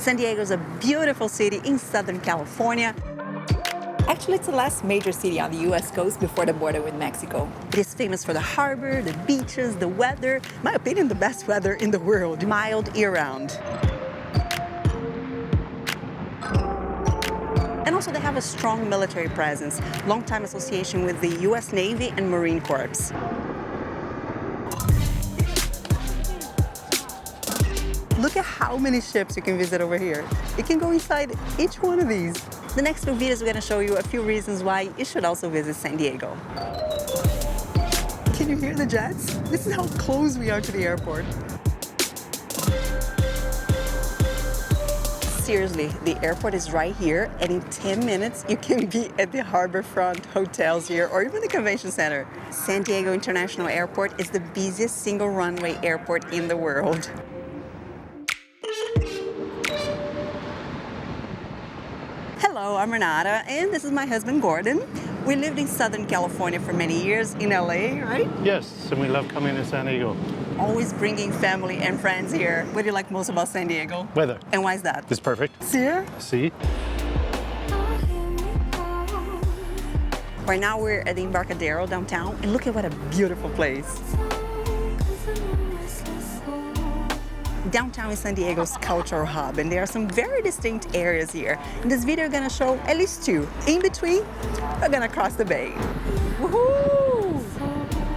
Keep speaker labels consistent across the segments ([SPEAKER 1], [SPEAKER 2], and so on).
[SPEAKER 1] San Diego is a beautiful city in Southern California. Actually, it's the last major city on the U.S. coast before the border with Mexico. It is famous for the harbor, the beaches, the weather. In my opinion, the best weather in the world. Mild year-round. And also they have a strong military presence, long-time association with the U.S. Navy and Marine Corps. Look at how many ships you can visit over here. You can go inside each one of these. The next few videos, we're going to show you a few reasons why you should also visit San Diego. Can you hear the jets? This is how close we are to the airport. Seriously, the airport is right here, and in 10 minutes, you can be at the harborfront hotels here, or even the convention center. San Diego International Airport is the busiest single runway airport in the world. Hello, I'm Renata, and this is my husband, Gordon. We lived in Southern California for many years, in LA, right?
[SPEAKER 2] Yes, and we love coming to San Diego.
[SPEAKER 1] Always bringing family and friends here. What do you like most about San Diego?
[SPEAKER 2] Weather.
[SPEAKER 1] And why is that?
[SPEAKER 2] It's perfect.
[SPEAKER 1] See?
[SPEAKER 2] See?
[SPEAKER 1] Right now we're at the Embarcadero downtown, and look at what a beautiful place. Downtown is San Diego's cultural hub, and there are some very distinct areas here. In this video, we're gonna show at least two. In between, we're gonna cross the bay. Woohoo!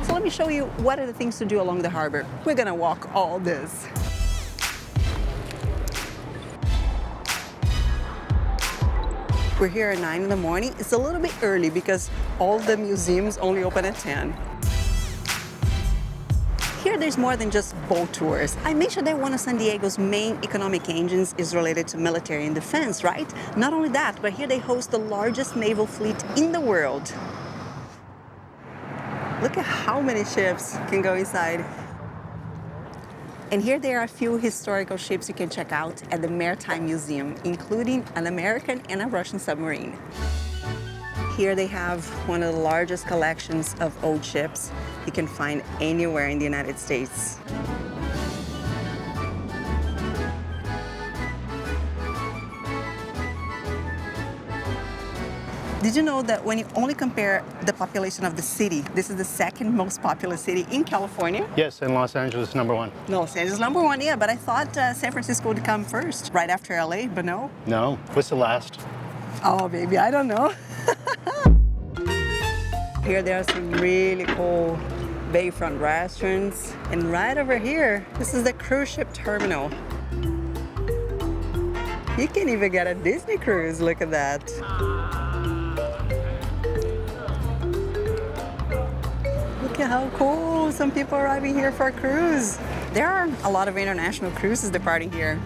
[SPEAKER 1] So let me show you what are the things to do along the harbor. We're gonna walk all this. We're here at 9 in the morning. It's a little bit early because all the museums only open at 10. Here, there's more than just boat tours. I mentioned that one of San Diego's main economic engines is related to military and defense, right? Not only that, but here they host the largest naval fleet in the world. Look at how many ships can go inside. And here there are a few historical ships you can check out at the Maritime Museum, including an American and a Russian submarine. Here they have one of the largest collections of old ships you can find anywhere in the United States. Did you know that when you only compare the population of the city, this is the second most populous city in California?
[SPEAKER 2] Yes, and Los Angeles #1.
[SPEAKER 1] Los Angeles #1, yeah, but I thought San Francisco would come first, right after LA, but no.
[SPEAKER 2] No. What's the last?
[SPEAKER 1] Oh, baby, I don't know. Here there are some really cool bayfront restaurants. And right over here, this is the cruise ship terminal. You can even get a Disney cruise, look at that. Look at how cool, some people are arriving here for a cruise. There are a lot of international cruises departing here.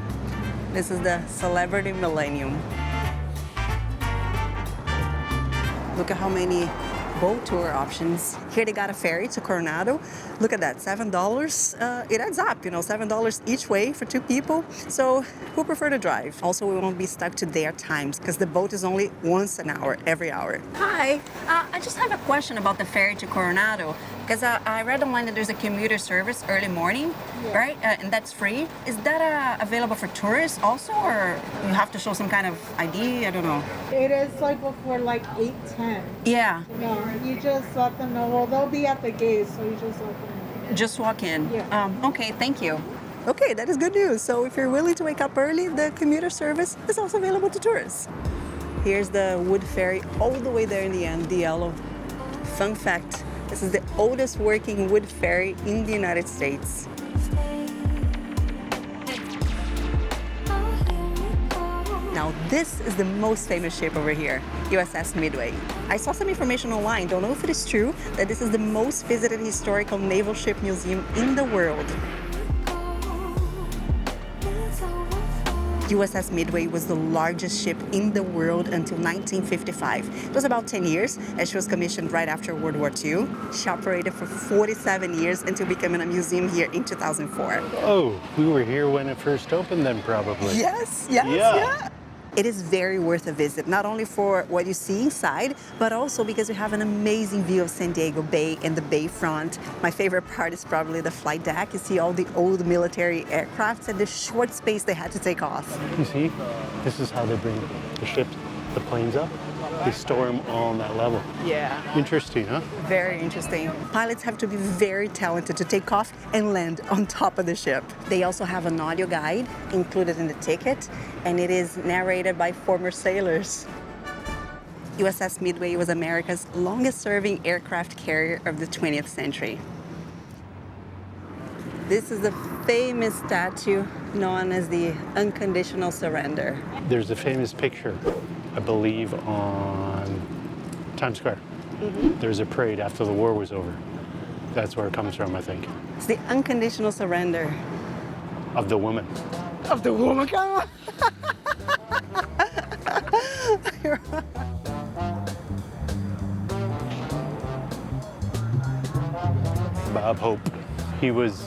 [SPEAKER 1] This is the Celebrity Millennium. Look at how many boat tour options. Here they got a ferry to Coronado. Look at that, $7. It adds up, you know, $7 each way for two people. So who prefer to drive? Also, we won't be stuck to their times because the boat is only once an hour, every hour. Hi, I just have a question about the ferry to Coronado because I read online that there's a commuter service early morning, right? And that's free. Is that available for tourists also, or you have to show some kind of ID? I don't know.
[SPEAKER 3] It is like before like 8:10.
[SPEAKER 1] Yeah.
[SPEAKER 3] No, you just let them know. Well, they'll be at the gate, so you just let them know.
[SPEAKER 1] Just walk in?
[SPEAKER 3] Yeah.
[SPEAKER 1] Okay, thank you. Okay, that is good news. So if you're willing to wake up early, the commuter service is also available to tourists. Here's the wood ferry all the way there in the end, the yellow. Fun fact, this is the oldest working wood ferry in the United States. Now, this is the most famous ship over here, USS Midway. I saw some information online, don't know if it is true, that this is the most visited historical naval ship museum in the world. USS Midway was the largest ship in the world until 1955. It was about 10 years, as she was commissioned right after World War II. She operated for 47 years until becoming a museum here in 2004.
[SPEAKER 2] Oh, we were here when it first opened then, probably.
[SPEAKER 1] Yes.
[SPEAKER 2] Yeah.
[SPEAKER 1] It is very worth a visit, not only for what you see inside, but also because we have an amazing view of San Diego Bay and the bayfront. My favorite part is probably the flight deck. You see all the old military aircrafts and the short space they had to take off.
[SPEAKER 2] You see, this is how they bring the ships, the planes up. They store them on that level.
[SPEAKER 1] Yeah.
[SPEAKER 2] Interesting, huh?
[SPEAKER 1] Very interesting. Pilots have to be very talented to take off and land on top of the ship. They also have an audio guide included in the ticket, and it is narrated by former sailors. USS Midway was America's longest-serving aircraft carrier of the 20th century. This is the famous statue known as the Unconditional Surrender.
[SPEAKER 2] There's a famous picture, I believe, on Times Square. There's a parade after the war was over. That's where it comes from, I think.
[SPEAKER 1] It's the Unconditional Surrender.
[SPEAKER 2] Of the woman.
[SPEAKER 1] Of the woman, come on!
[SPEAKER 2] Bob Hope. He was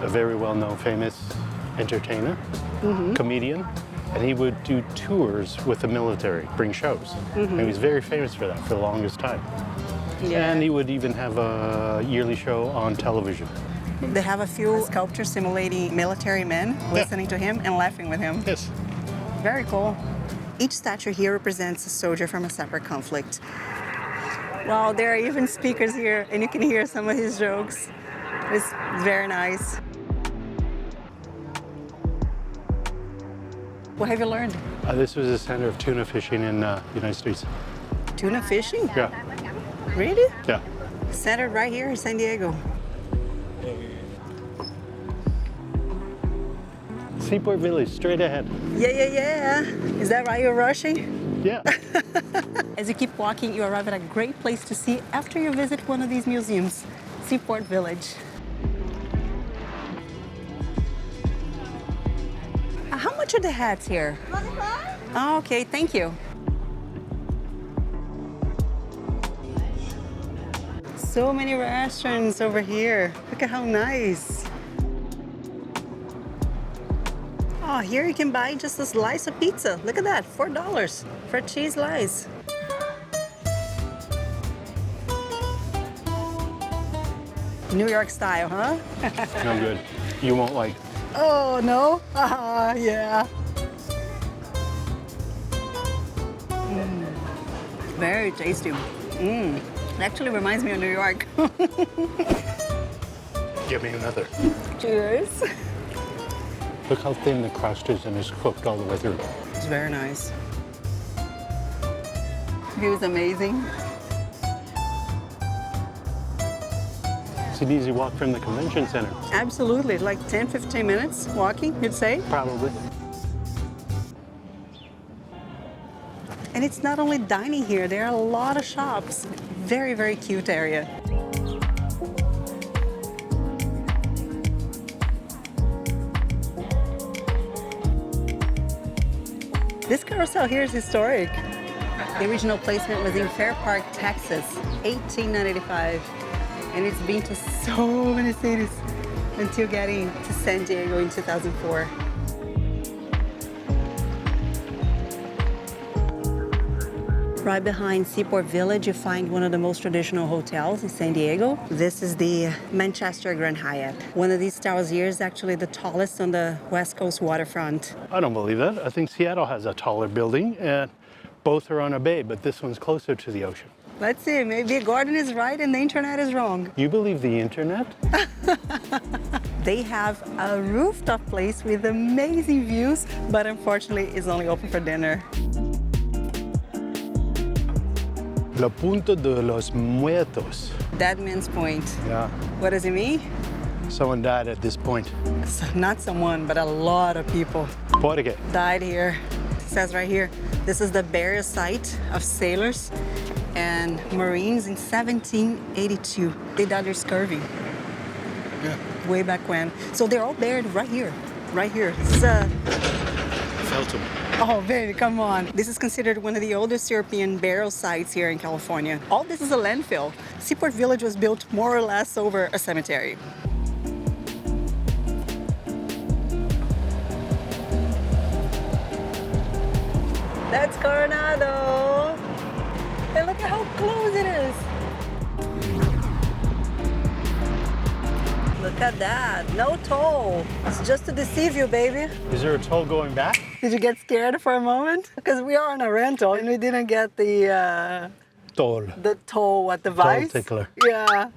[SPEAKER 2] a very well-known, famous entertainer, comedian, and he would do tours with the military, bring shows. And he was very famous for that for the longest time.
[SPEAKER 1] Yeah.
[SPEAKER 2] And he would even have a yearly show on television.
[SPEAKER 1] They have a few sculptures simulating military men listening to him and laughing with him.
[SPEAKER 2] Yes.
[SPEAKER 1] Very cool. Each statue here represents a soldier from a separate conflict. Wow, there are even speakers here, and you can hear some of his jokes. It's very nice. What have you learned?
[SPEAKER 2] This was the center of tuna fishing in the United States.
[SPEAKER 1] Tuna fishing?
[SPEAKER 2] Yeah.
[SPEAKER 1] Really?
[SPEAKER 2] Yeah.
[SPEAKER 1] Centered right here in San Diego.
[SPEAKER 2] Seaport Village, straight ahead.
[SPEAKER 1] Yeah. Is that why you're rushing?
[SPEAKER 2] Yeah.
[SPEAKER 1] As you keep walking, you arrive at a great place to see after you visit one of these museums, Seaport Village. How much are the hats here? $25. Oh, okay, thank you. So many restaurants over here. Look at how nice. Oh, here you can buy just a slice of pizza. Look at that, $4 for a cheese slice. New York style, huh?
[SPEAKER 2] No good. You won't like.
[SPEAKER 1] Oh, no? Yeah. Very tasty. It actually reminds me of New York.
[SPEAKER 2] Give me another.
[SPEAKER 1] Cheers.
[SPEAKER 2] Look how thin the crust is and it's cooked all the way through.
[SPEAKER 1] It's very nice. View is amazing.
[SPEAKER 2] It's an easy walk from the convention center.
[SPEAKER 1] Absolutely, like 10, 15 minutes walking, you'd say.
[SPEAKER 2] Probably.
[SPEAKER 1] And it's not only dining here, there are a lot of shops. Very, very cute area. This carousel here is historic. The original placement was in Fair Park, Texas, 1895. And it's been to so many cities until getting to San Diego in 2004. Right behind Seaport Village, you find one of the most traditional hotels in San Diego. This is the Manchester Grand Hyatt. One of these towers here is actually the tallest on the West Coast waterfront.
[SPEAKER 2] I don't believe that. I think Seattle has a taller building and both are on a bay, but this one's closer to the ocean.
[SPEAKER 1] Let's see, maybe Gordon is right and the internet is wrong.
[SPEAKER 2] You believe the internet?
[SPEAKER 1] They have a rooftop place with amazing views, but unfortunately it's only open for dinner.
[SPEAKER 2] La Punta de los Muertos.
[SPEAKER 1] Dead Man's Point.
[SPEAKER 2] Yeah.
[SPEAKER 1] What does it mean?
[SPEAKER 2] Someone died at this point.
[SPEAKER 1] Not someone, but a lot of people
[SPEAKER 2] Por qué?
[SPEAKER 1] died here. It says right here, this is the burial site of sailors and Marines in 1782. They died of scurvy.
[SPEAKER 2] Yeah.
[SPEAKER 1] Way back when. So they're all buried right here. Right here. This is a...
[SPEAKER 2] Felton.
[SPEAKER 1] Oh, baby, come on. This is considered one of the oldest European burial sites here in California. All this is a landfill. Seaport Village was built more or less over a cemetery. That's Coronado. And look at how close it is. Look at that. No toll. It's just to deceive you, baby.
[SPEAKER 2] Is there a toll going back?
[SPEAKER 1] Did you get scared for a moment? Because we are on a rental and we didn't get the
[SPEAKER 2] Toll.
[SPEAKER 1] toll, what device?
[SPEAKER 2] Toll tickler.
[SPEAKER 1] Yeah.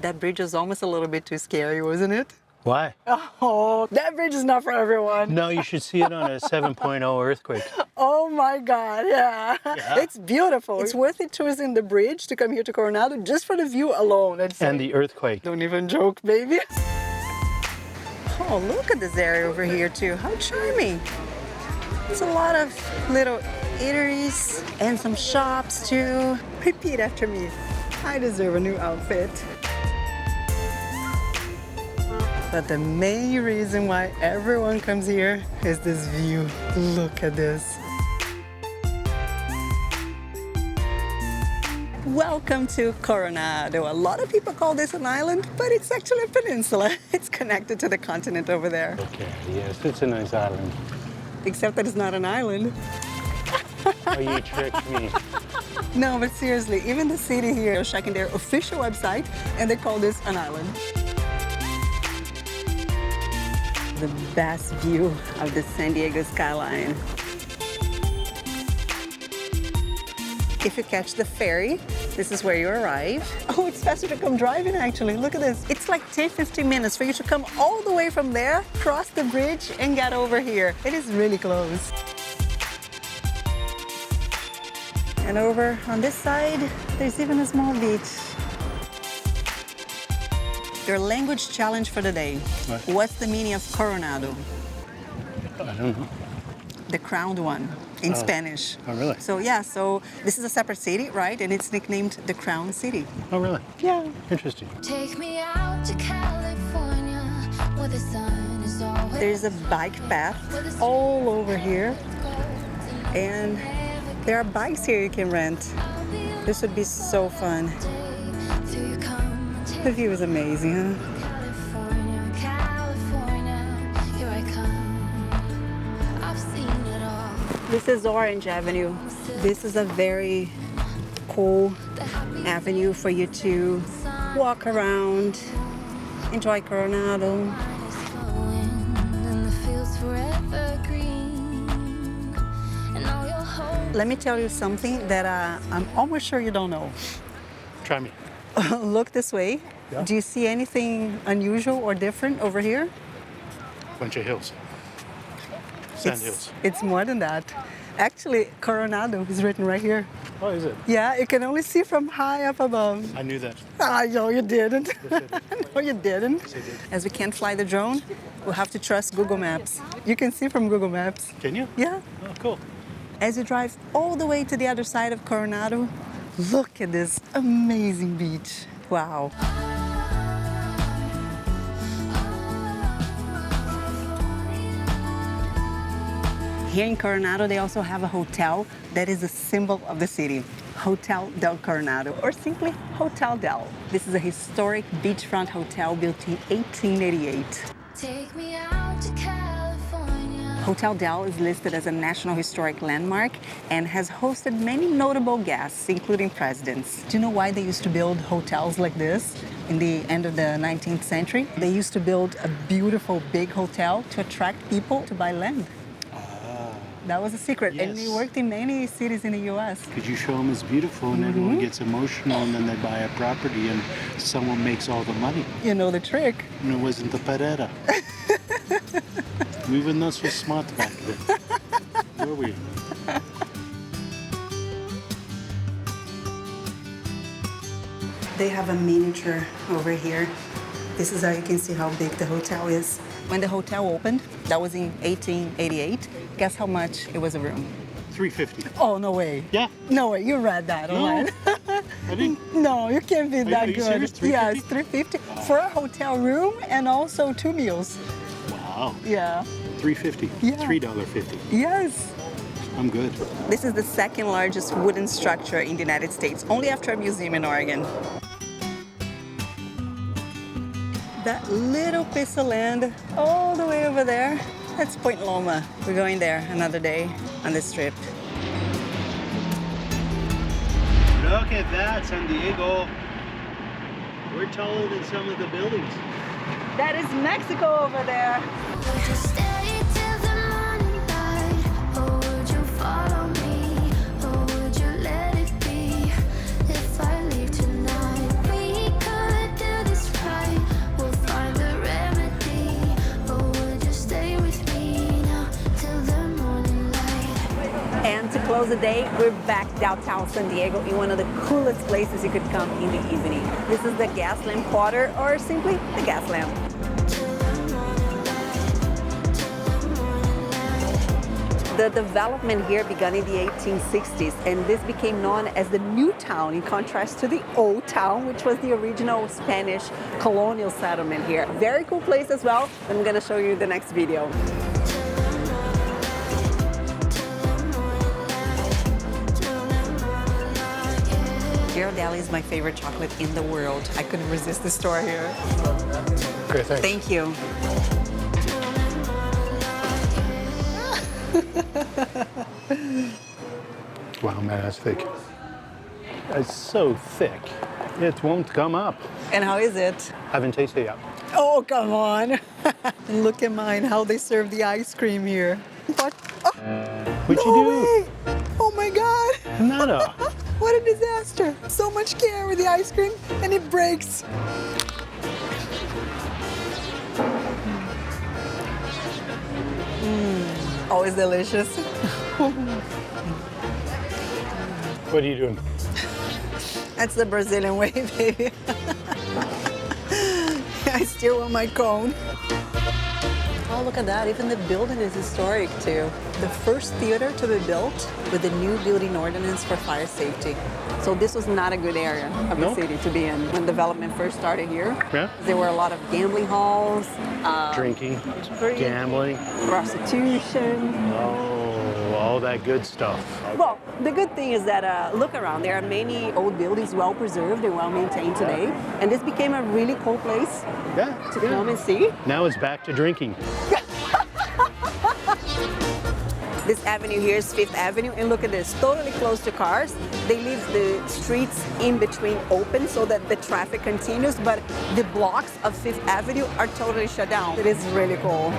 [SPEAKER 1] That bridge is almost a little bit too scary, wasn't it?
[SPEAKER 2] Why?
[SPEAKER 1] Oh, that bridge is not for everyone.
[SPEAKER 2] No, you should see it on a 7.0 earthquake.
[SPEAKER 1] Oh my God, yeah.
[SPEAKER 2] Yeah.
[SPEAKER 1] It's beautiful. It's worth it choosing the bridge to come here to Coronado just for the view alone. I'd say.
[SPEAKER 2] And the earthquake.
[SPEAKER 1] Don't even joke, baby. Oh, look at this area over here too. How charming. It's a lot of little eateries and some shops too. Repeat after me. I deserve a new outfit. But the main reason why everyone comes here is this view. Look at this. Welcome to Coronado. A lot of people call this an island, but it's actually a peninsula. It's connected to the continent over there.
[SPEAKER 2] Okay, yes, it's a nice island.
[SPEAKER 1] Except that it's not an island.
[SPEAKER 2] Oh, you tricked me.
[SPEAKER 1] No, but seriously, even the city here is checking their official website and they call this an island. The best view of the San Diego skyline. If you catch the ferry, this is where you arrive. Oh, it's faster to come driving actually. Look at this. It's like 10-15 minutes for you to come all the way from there, cross the bridge and get over here. It is really close. And over on this side, there's even a small beach. Your language challenge for the day.
[SPEAKER 2] What?
[SPEAKER 1] What's the meaning of Coronado?
[SPEAKER 2] I don't know.
[SPEAKER 1] The crowned one in Spanish.
[SPEAKER 2] Oh, really?
[SPEAKER 1] So yeah, so this is a separate city, right? And it's nicknamed the Crown City.
[SPEAKER 2] Oh, really?
[SPEAKER 1] Yeah.
[SPEAKER 2] Interesting.
[SPEAKER 4] Take me out to California, where the sun is always
[SPEAKER 1] There's a bike path all over here. And there are bikes here you can rent. This would be so fun.
[SPEAKER 4] till you come and take
[SPEAKER 1] The view is amazing, huh?
[SPEAKER 4] California, California, here I come. I've seen it all.
[SPEAKER 1] This is Orange Avenue. This is a very cool avenue for you to walk around, enjoy Coronado.
[SPEAKER 4] It's flowing and the fields forever green. And all your hope.
[SPEAKER 1] Let me tell you something that I'm almost sure you don't know.
[SPEAKER 2] Try me.
[SPEAKER 1] Look this way.
[SPEAKER 2] Yeah.
[SPEAKER 1] Do you see anything unusual or different over here?
[SPEAKER 2] Bunch of hills. Sand hills.
[SPEAKER 1] It's more than that. Actually, Coronado is written right here.
[SPEAKER 2] Oh, is it?
[SPEAKER 1] Yeah, you can only see from high up above.
[SPEAKER 2] I knew that.
[SPEAKER 1] Ah, no, you didn't.
[SPEAKER 2] Yes, I did.
[SPEAKER 1] No, you didn't.
[SPEAKER 2] Yes, I did.
[SPEAKER 1] As we can't fly the drone, we'll have to trust Google Maps. You can see from Google Maps.
[SPEAKER 2] Can you?
[SPEAKER 1] Yeah.
[SPEAKER 2] Oh, cool.
[SPEAKER 1] As you drive all the way to the other side of Coronado, look at this amazing beach. Wow. Here in Coronado, they also have a hotel that is a symbol of the city, Hotel del Coronado, or simply Hotel Del. This is a historic beachfront hotel built in 1888.
[SPEAKER 4] Take me out to California.
[SPEAKER 1] Hotel Del is listed as a National Historic Landmark and has hosted many notable guests, including presidents. Do you know why they used to build hotels like this in the end of the 19th century? They used to build a beautiful big hotel to attract people to buy land. That was a secret, and
[SPEAKER 2] Yes.
[SPEAKER 1] it worked in many cities in the U.S.
[SPEAKER 2] Because you show them it's beautiful and everyone gets emotional and then they buy a property and someone makes all the money.
[SPEAKER 1] You know the trick.
[SPEAKER 2] And it wasn't the Pereira. Even us was smart back then. Were we?
[SPEAKER 1] They have a miniature over here. This is how you can see how big the hotel is. When the hotel opened, that was in 1888, guess how much it was a room?
[SPEAKER 2] $350.
[SPEAKER 1] Oh, no way.
[SPEAKER 2] Yeah.
[SPEAKER 1] No way, you read that
[SPEAKER 2] No.
[SPEAKER 1] online.
[SPEAKER 2] I think.
[SPEAKER 1] No, you can't be that
[SPEAKER 2] you
[SPEAKER 1] good.
[SPEAKER 2] serious?
[SPEAKER 1] Yeah, it's
[SPEAKER 2] $350?
[SPEAKER 1] $350 for a hotel room and also 2 meals.
[SPEAKER 2] Wow.
[SPEAKER 1] Yeah.
[SPEAKER 2] $350.
[SPEAKER 1] Yeah.
[SPEAKER 2] $3.50.
[SPEAKER 1] Yes.
[SPEAKER 2] I'm good.
[SPEAKER 1] This is the second largest wooden structure in the United States, only after a museum in Oregon. That little piece of land all the way over there, That's Point Loma. We're going there another day on this trip.
[SPEAKER 2] Look at that, San Diego. We're taller than some of the buildings.
[SPEAKER 1] That is Mexico over there.
[SPEAKER 4] Would you stay till the morning light, or would you follow me, or would you let it be? If I leave tonight, we could do this right. We'll find a remedy, or would you stay with me now till the morning light?
[SPEAKER 1] And to close the day, we're back downtown San Diego in one of the coolest places you could come in the evening. This is the Gaslamp Quarter, or simply the Gaslamp. The development here began in the 1860s, and this became known as the New Town in contrast to the Old Town, which was the original Spanish colonial settlement here. Very cool place as well. I'm gonna show you the next video. Ghirardelli is my favorite chocolate in the world. I couldn't resist the store here.
[SPEAKER 2] Great, thanks.
[SPEAKER 1] Thank you.
[SPEAKER 2] Wow, man, that's thick. It's so thick, it won't come up.
[SPEAKER 1] And how is it?
[SPEAKER 2] Haven't tasted it yet.
[SPEAKER 1] Oh, come on. Look at mine, how they serve the ice cream here. What? Oh,
[SPEAKER 2] What'd
[SPEAKER 1] no
[SPEAKER 2] you do?
[SPEAKER 1] way. Oh my God.
[SPEAKER 2] Renata.
[SPEAKER 1] What a disaster. So much care with the ice cream and it breaks. Always delicious.
[SPEAKER 2] What are you doing?
[SPEAKER 1] That's the Brazilian way, baby. I still want my cone. Oh, look at that. Even the building is historic, too. The first theater to be built with the new building ordinance for fire safety. So this was not a good area of the city to be in when development first started here.
[SPEAKER 2] Yeah.
[SPEAKER 1] There were a lot of gambling halls,
[SPEAKER 2] Drinking, gambling,
[SPEAKER 1] prostitution.
[SPEAKER 2] oh, all that good stuff.
[SPEAKER 1] Well, the good thing is that, look around, there are many old buildings well preserved and well maintained today. And this became a really cool place
[SPEAKER 2] Yeah,
[SPEAKER 1] to come and see.
[SPEAKER 2] Now it's back to drinking.
[SPEAKER 1] This avenue here is Fifth Avenue, and look at this, totally closed to cars. They leave the streets in between open so that the traffic continues, but the blocks of Fifth Avenue are totally shut down. It is really cool.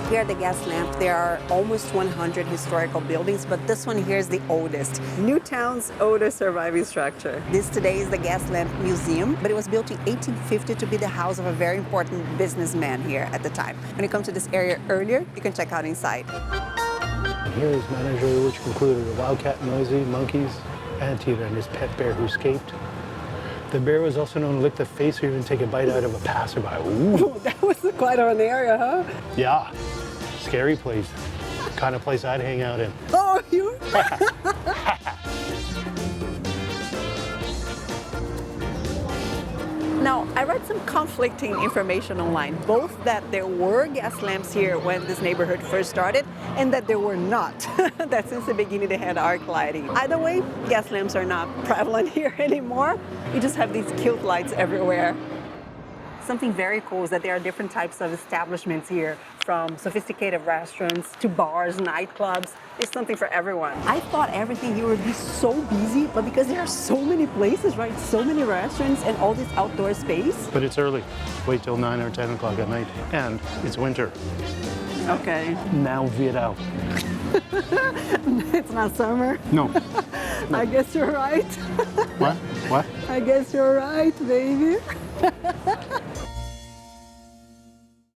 [SPEAKER 1] Here at the Gaslamp, there are almost 100 historical buildings, but this one here is the oldest. Newtown's oldest surviving structure. This today is the Gaslamp Museum, but it was built in 1850 to be the house of a very important businessman here at the time. When you come to this area earlier, you can check out inside.
[SPEAKER 2] And here is menagerie, which included a wildcat, noisy, monkeys, anteater, and his pet bear who escaped. The bear was also known to lick the face or even take a bite out of a passerby. Ooh.
[SPEAKER 1] That was quite an area, huh?
[SPEAKER 2] Yeah, scary place. Kind of place I'd hang out in.
[SPEAKER 1] Oh, you? Now, I read some conflicting information online, both that there were gas lamps here when this neighborhood first started, and that there were not, that since the beginning they had arc lighting. Either way, gas lamps are not prevalent here anymore. You just have these cute lights everywhere. Something very cool is that there are different types of establishments here, from sophisticated restaurants to bars, nightclubs. There's something for everyone. I thought everything here would be so busy, but because there are so many places, right? So many restaurants and all this outdoor space.
[SPEAKER 2] But it's early. Wait till 9 or 10 o'clock at night. And it's winter.
[SPEAKER 1] Okay.
[SPEAKER 2] Now verão.
[SPEAKER 1] It's not summer.
[SPEAKER 2] No.
[SPEAKER 1] I guess you're right.
[SPEAKER 2] What? What?
[SPEAKER 1] I guess you're right, baby.